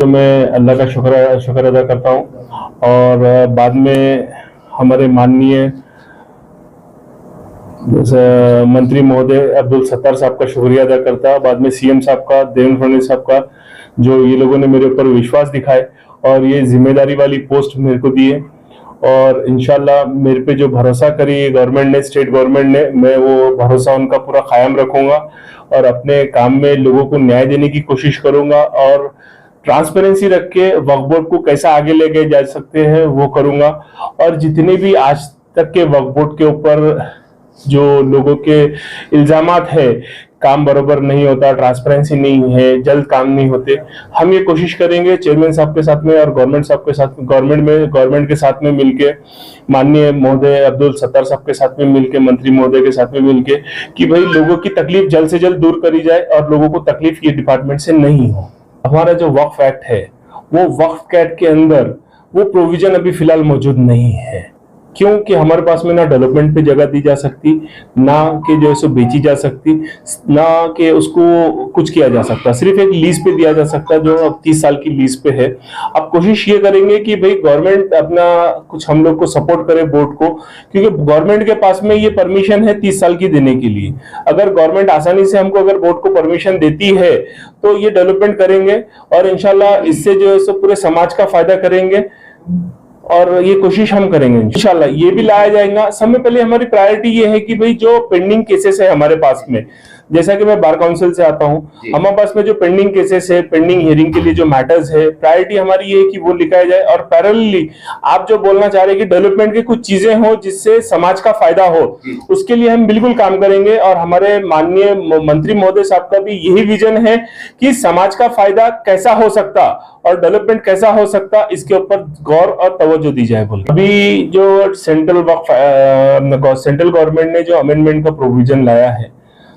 तो मैं अल्लाह का शुक्र अदा करता हूँ और बाद में हमारे माननीय मंत्री महोदय अब्दुल सत्तार साहब का शुक्रिया अदा करता, बाद में सीएम साहब का, देवेंद्र फडणवीस साहब का, जो ये लोगों ने मेरे ऊपर विश्वास दिखाए और ये जिम्मेदारी वाली पोस्ट मेरे को दी है। और इंशाल्लाह मेरे पे जो भरोसा करी गवर्नमेंट ने, स्टेट गवर्नमेंट ने, मैं वो भरोसा उनका पूरा कायम रखूंगा और अपने काम में लोगों को न्याय देने की कोशिश करूंगा और ट्रांसपेरेंसी रख के वक्फ बोर्ड को कैसा आगे लेके जा सकते हैं वो करूंगा। और जितने भी आज तक के वक्फ बोर्ड के ऊपर जो लोगों के इल्जामात है, काम बराबर नहीं होता, ट्रांसपेरेंसी नहीं है, जल्द काम नहीं होते, हम ये कोशिश करेंगे चेयरमैन साहब के साथ में और गवर्नमेंट साहब के साथ, गवर्नमेंट के साथ में मिलके, माननीय महोदय अब्दुल सत्तार साहब के साथ में मिलके, मंत्री महोदय के साथ में मिलके, कि भाई लोगों की तकलीफ जल्द से जल्द दूर करी जाए और लोगों को तकलीफ ये डिपार्टमेंट से नहीं हो। हमारा जो वक्फ एक्ट है वो वक्फ एक्ट के अंदर वो प्रोविजन अभी फिलहाल मौजूद नहीं है, क्योंकि हमारे पास में ना डेवलपमेंट पे जगह दी जा सकती, ना कि जो है सो बेची जा सकती, ना कि उसको कुछ किया जा सकता, सिर्फ एक लीज पे दिया जा सकता जो अब 30 साल की लीज पे है। अब कोशिश ये करेंगे कि भाई गवर्नमेंट अपना कुछ हम लोग को सपोर्ट करे बोर्ड को, क्योंकि गवर्नमेंट के पास में ये परमिशन है 30 साल की देने के लिए। अगर गवर्नमेंट आसानी से हमको अगर बोर्ड को परमिशन देती है तो ये डेवलपमेंट करेंगे और इंशाल्लाह इससे जो है सो पूरे समाज का फायदा करेंगे और ये कोशिश हम करेंगे इंशाल्लाह ये भी लाया जाएगा। सबसे पहले हमारी प्रायोरिटी ये है कि भाई जो पेंडिंग केसेस है हमारे पास में, जैसा कि मैं बार काउंसिल से आता हूँ, हमारे पास में जो पेंडिंग केसेस है, पेंडिंग हियरिंग के लिए जो मैटर्स है, प्रायोरिटी हमारी ये है कि वो लिखाया जाए। और पैरेलली आप जो बोलना चाह रहे हैं कि डेवलपमेंट की कुछ चीजें हो जिससे समाज का फायदा हो, उसके लिए हम बिल्कुल काम करेंगे। और हमारे माननीय मंत्री महोदय साहब का भी यही विजन है कि समाज का फायदा कैसा हो सकता और डेवलपमेंट कैसा हो सकता, इसके ऊपर गौर और तवज्जो दी जाए। बोल अभी जो सेंट्रल गवर्नमेंट ने जो अमेंडमेंट का प्रोविजन लाया है,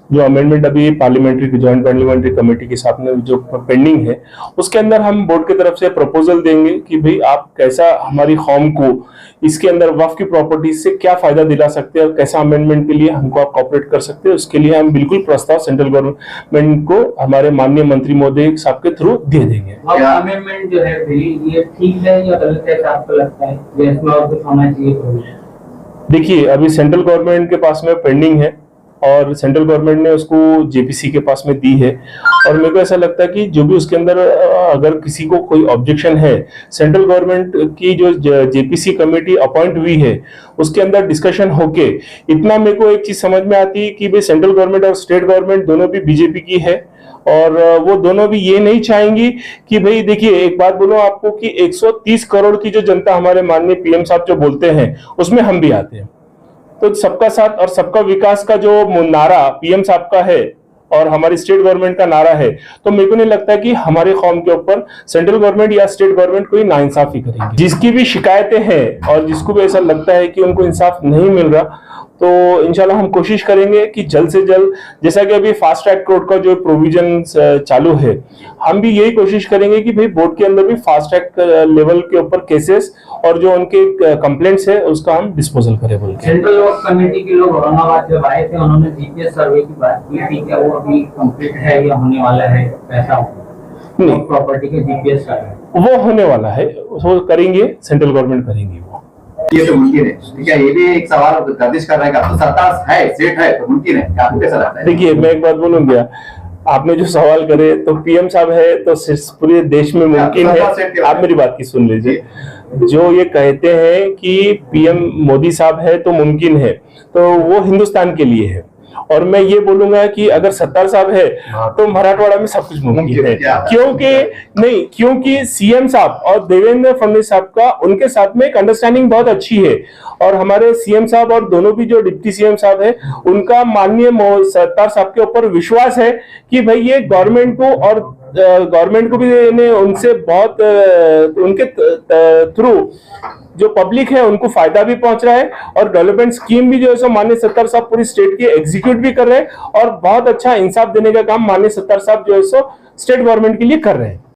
जो अमेंडमेंट अभी पार्लियामेंट्री जॉइंट पार्लियामेंट्री कमेटी के साथ में जो पेंडिंग है, उसके अंदर हम बोर्ड की तरफ से प्रपोजल देंगे कि भाई आप कैसा हमारी कौम को इसके अंदर वक्फ की प्रॉपर्टीज से क्या फायदा दिला सकते हैं और कैसा अमेंडमेंट के लिए हमको आप कॉपरेट कर सकते हैं। उसके लिए हम बिल्कुल प्रस्ताव सेंट्रल गवर्नमेंट को हमारे माननीय मंत्री महोदय साहब के थ्रू दे देंगे। अमेंडमेंट जो है ये ठीक है या गलत है, आपको लगता है इसमें और कुछ होना चाहिए? देखिए अभी सेंट्रल गवर्नमेंट के पास में पेंडिंग है और सेंट्रल गवर्नमेंट ने उसको जेपीसी के पास में दी है और मेरे को ऐसा लगता है कि जो भी उसके अंदर अगर किसी को कोई ऑब्जेक्शन है, सेंट्रल गवर्नमेंट की जो जेपीसी कमेटी अपॉइंट हुई है उसके अंदर डिस्कशन होके, इतना मेरे को एक चीज समझ में आती है कि भाई सेंट्रल गवर्नमेंट और स्टेट गवर्नमेंट दोनों भी बीजेपी की है और वो दोनों भी ये नहीं चाहेंगी कि भाई देखिए एक बात बोलो आपको कि 130 करोड़ की जो जनता हमारे माननीय पीएम साहब जो बोलते हैं उसमें हम भी आते हैं। तो सबका साथ और सबका विकास का जो नारा पीएम साहब का है और हमारी स्टेट गवर्नमेंट का नारा है, तो मेरे को नहीं लगता कि हमारे कौम के ऊपर सेंट्रल गवर्नमेंट या स्टेट गवर्नमेंट कोई नाइंसाफी करेंगे। जिसकी भी शिकायतें हैं और जिसको भी ऐसा लगता है कि उनको इंसाफ नहीं मिल रहा, तो इंशाल्लाह हम कोशिश करेंगे कि जल्द से जल्द, जैसा कि अभी फास्ट ट्रैक कोर्ट का जो प्रोविजन चालू है, हम भी यही कोशिश करेंगे कि भाई बोर्ड के अंदर भी फास्ट ट्रैक लेवल के ऊपर केसेस और जो उनके कंप्लेंट्स है उसका हम डिस्पोजल करें। बोल सेंट्रल वर्क कमेटी के लोग औरंगाबाद जब आए थे, उन्होंने जीपीएस सर्वे की बात की थी, क्या वो अभी कंप्लीट है या होने वाला है? ऐसा नहीं, प्रॉपर्टी के जीपीएस सर्वे वो होने वाला है, वो करेंगे, सेंट्रल गवर्नमेंट करेंगी। वो ये तो मुमकिन है क्या? ये भी एक सवाल गर्दिश कर रहा है कि अब तो सरकार है, स्टेट है, तो मुमकिन है? आपको कैसा लगता है? देखिए मैं एक बात बोलूंगा, आपने जो सवाल करे तो पीएम साहब है तो पूरे देश में मुमकिन है। आप मेरी बात की सुन लीजिए, जो ये कहते हैं कि पीएम मोदी साहब है तो मुमकिन है, तो वो हिंदुस्तान के लिए है। और मैं ये बोलूंगा कि अगर सत्तार साहब है तो मराठवाड़ा में सब कुछ मुमकिन है, क्योंकि सीएम साहब और देवेंद्र फडणवीस साहब का उनके साथ में एक अंडरस्टैंडिंग बहुत अच्छी है और हमारे सीएम साहब और दोनों भी जो डिप्टी सीएम साहब है उनका माननीय सत्तार साहब के ऊपर विश्वास है कि भाई ये गवर्नमेंट को और गवर्नमेंट को भी उनसे बहुत उनके थ्रू जो पब्लिक है उनको फायदा भी पहुंच रहा है और डेवलपमेंट स्कीम भी जो है सो माननीय सत्तार साहब पूरी स्टेट की एग्जीक्यूट भी कर रहे हैं और बहुत अच्छा इंसाफ देने का काम माननीय सत्तार साहब जो है सो स्टेट गवर्नमेंट के लिए कर रहे हैं।